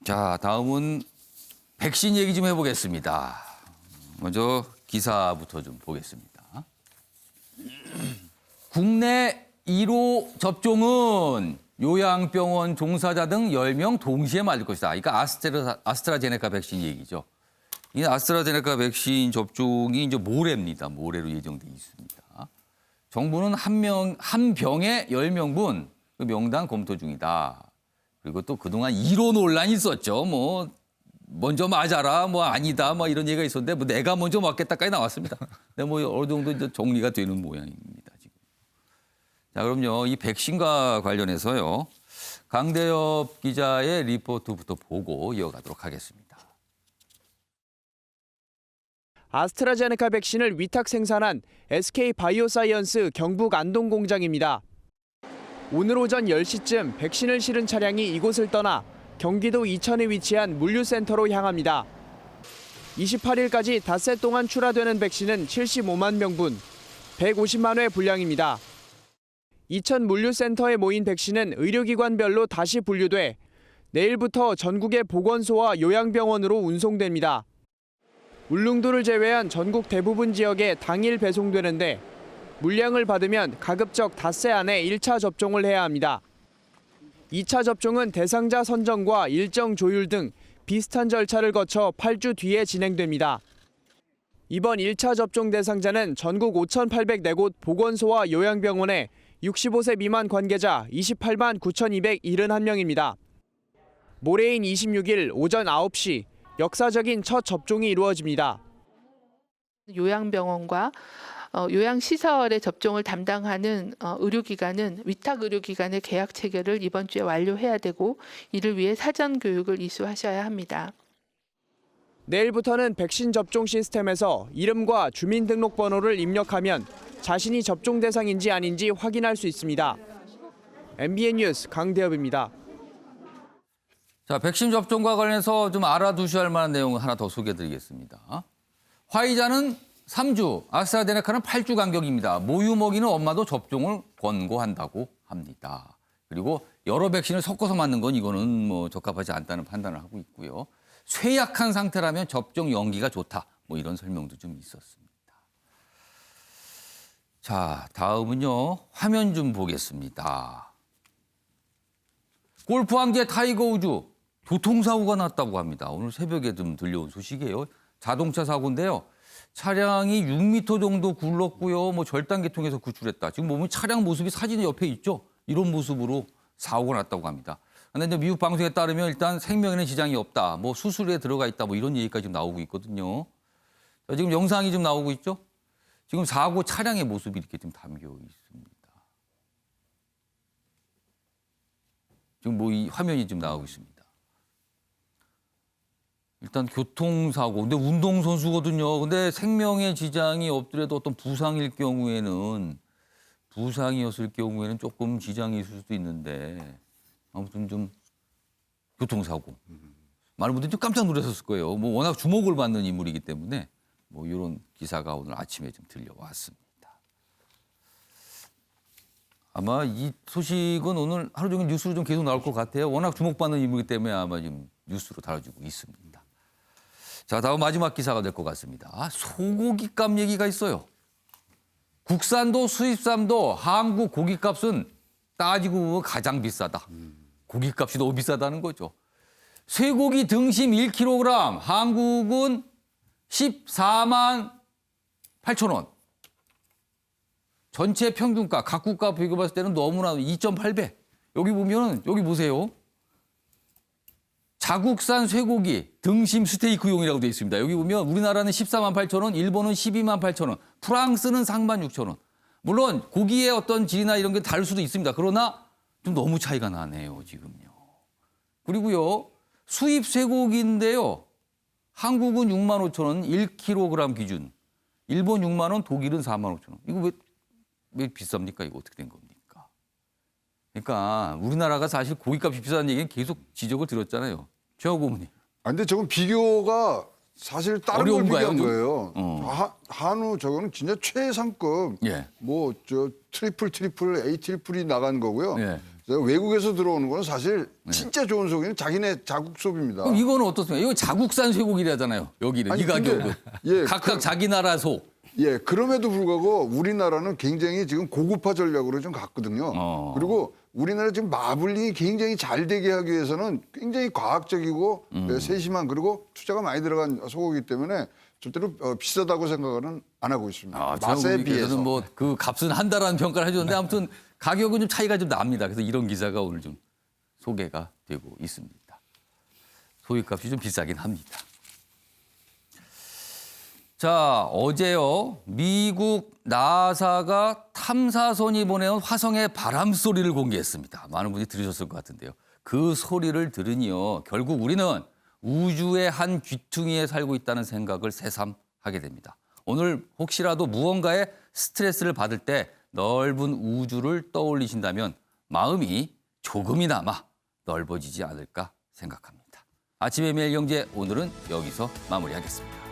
자, 다음은 백신 얘기 좀 해보겠습니다. 먼저 기사부터 좀 보겠습니다. 국내 1호 접종은 요양병원 종사자 등 10명 동시에 맞을 것이다. 그러니까 아스트라제네카 백신 얘기죠. 이 아스트라제네카 백신 접종이 이제 모레입니다. 모레로 예정돼 있습니다. 정부는 한 병에 10명분 그 명단 검토 중이다. 그리고 또 그동안 1호 논란이 있었죠. 뭐 먼저 맞아라, 뭐 아니다, 뭐 이런 얘기가 있었는데 뭐 내가 먼저 맞겠다까지 나왔습니다. 근데 뭐 어느 정도 이제 정리가 되는 모양입니다. 지금. 자, 그럼요. 이 백신과 관련해서요. 강대엽 기자의 리포트부터 보고 이어가도록 하겠습니다. 아스트라제네카 백신을 위탁 생산한 SK바이오사이언스 경북 안동 공장입니다. 오늘 오전 10시쯤 백신을 실은 차량이 이곳을 떠나 경기도 이천에 위치한 물류센터로 향합니다. 28일까지 닷새 동안 출하되는 백신은 75만 명분, 150만 회 분량입니다. 이천 물류센터에 모인 백신은 의료기관별로 다시 분류돼 내일부터 전국의 보건소와 요양병원으로 운송됩니다. 울릉도를 제외한 전국 대부분 지역에 당일 배송되는데 물량을 받으면 가급적 닷새 안에 1차 접종을 해야 합니다. 2차 접종은 대상자 선정과 일정 조율 등 비슷한 절차를 거쳐 8주 뒤에 진행됩니다. 이번 1차 접종 대상자는 전국 5,804곳 보건소와 요양병원의 65세 미만 관계자 28만 9,271명입니다. 모레인 26일 오전 9시 역사적인 첫 접종이 이루어집니다. 요양병원과 요양시설의 접종을 담당하는 의료기관은 위탁 의료기관의 계약 체결을 이번 주에 완료해야 되고 이를 위해 사전 교육을 이수하셔야 합니다. 내일부터는 백신 접종 시스템에서 이름과 주민등록번호를 입력하면 자신이 접종 대상인지 아닌지 확인할 수 있습니다. MBN 뉴스 강대엽입니다. 자, 백신 접종과 관련해서 좀 알아두셔야 할 만한 내용을 하나 더 소개해드리겠습니다. 화이자는 3주, 아스트라제네카는 8주 간격입니다. 모유 먹이는 엄마도 접종을 권고한다고 합니다. 그리고 여러 백신을 섞어서 맞는 건 이거는 뭐 적합하지 않다는 판단을 하고 있고요. 쇠약한 상태라면 접종 연기가 좋다. 뭐 이런 설명도 좀 있었습니다. 자, 다음은요. 화면 좀 보겠습니다. 골프 황제 타이거 우즈 교통사고가 났다고 합니다. 오늘 새벽에 좀 들려온 소식이에요. 자동차 사고인데요. 차량이 6m 정도 굴렀고요. 뭐 절단계통에서 구출했다. 지금 보면 차량 모습이 사진에 옆에 있죠. 이런 모습으로 사고가 났다고 합니다. 그런데 이제 미국 방송에 따르면 일단 생명에는 지장이 없다. 뭐 수술에 들어가 있다. 뭐 이런 얘기까지 좀 나오고 있거든요. 자, 지금 영상이 좀 나오고 있죠. 지금 사고 차량의 모습이 이렇게 좀 담겨 있습니다. 지금 뭐 이 화면이 좀 나오고 있습니다. 일단 교통사고. 근데 운동선수거든요. 근데 생명에 지장이 없더라도 어떤 부상이었을 경우에는 조금 지장이 있을 수도 있는데 아무튼 좀 교통사고. 많은 분들이 좀 깜짝 놀라셨을 거예요. 뭐 워낙 주목을 받는 인물이기 때문에 뭐 이런 기사가 오늘 아침에 좀 들려왔습니다. 아마 이 소식은 오늘 하루 종일 뉴스로 좀 계속 나올 것 같아요. 워낙 주목받는 인물이기 때문에 아마 지금 뉴스로 다뤄지고 있습니다. 자, 다음 마지막 기사가 될 것 같습니다. 소고기값 얘기가 있어요. 국산도 수입산도 한국 고기값은 따지고 보면 가장 비싸다. 고기값이 너무 비싸다는 거죠. 쇠고기 등심 1kg 한국은 14만 8천 원. 전체 평균가, 각국가 비교봤을 때는 너무나 2.8배. 여기 보면 여기 보세요. 자국산 쇠고기 등심 스테이크용이라고 되어 있습니다. 여기 보면 우리나라는 14만 8천 원, 일본은 12만 8천 원, 프랑스는 3만 6천 원. 물론 고기의 어떤 질이나 이런 게 다를 수도 있습니다. 그러나 좀 너무 차이가 나네요, 지금요. 그리고요, 수입 쇠고기인데요. 한국은 6만 5천 원, 1kg 기준. 일본 6만 원, 독일은 4만 5천 원. 이거 왜 비쌉니까? 이거 어떻게 된 겁니까? 그러니까 우리나라가 사실 고기값이 비싸다는 얘기는 계속 지적을 들었잖아요. 최하고 고문님. 근데 저건 비교가 사실 다른 걸 어려운가요, 비교한 좀? 거예요. 한우 저거는 진짜 최상급. 예. 뭐 저 트리플 A 트리플이 나간 거고요. 예. 외국에서 들어오는 거는 사실 진짜 좋은 소고기는 자기네 자국 소비입니다. 그럼 이거는 어떻습니까? 이거 자국산 쇠고기라잖아요. 여기는 아니, 이 가격은. 근데, 예, 각각 자기 나라 소. 예, 그럼에도 불구하고 우리나라는 굉장히 지금 고급화 전략으로 좀 갔거든요. 그리고 우리나라 지금 마블링이 굉장히 잘 되게 하기 위해서는 굉장히 과학적이고 세심한 그리고 투자가 많이 들어간 소고기 때문에 절대로 비싸다고 생각은 안 하고 있습니다. 맛에 비해서. 저는 뭐 그 값은 한다라는 평가를 해줬는데 아무튼 가격은 좀 차이가 좀 납니다. 그래서 이런 기사가 오늘 좀 소개가 되고 있습니다. 소유값이 좀 비싸긴 합니다. 자, 어제요. 미국 나사가 탐사선이 보내온 화성의 바람 소리를 공개했습니다. 많은 분이 들으셨을 것 같은데요. 그 소리를 들으니요. 결국 우리는 우주의 한 귀퉁이에 살고 있다는 생각을 새삼하게 됩니다. 오늘 혹시라도 무언가에 스트레스를 받을 때 넓은 우주를 떠올리신다면 마음이 조금이나마 넓어지지 않을까 생각합니다. 아침의 매일 경제 오늘은 여기서 마무리하겠습니다.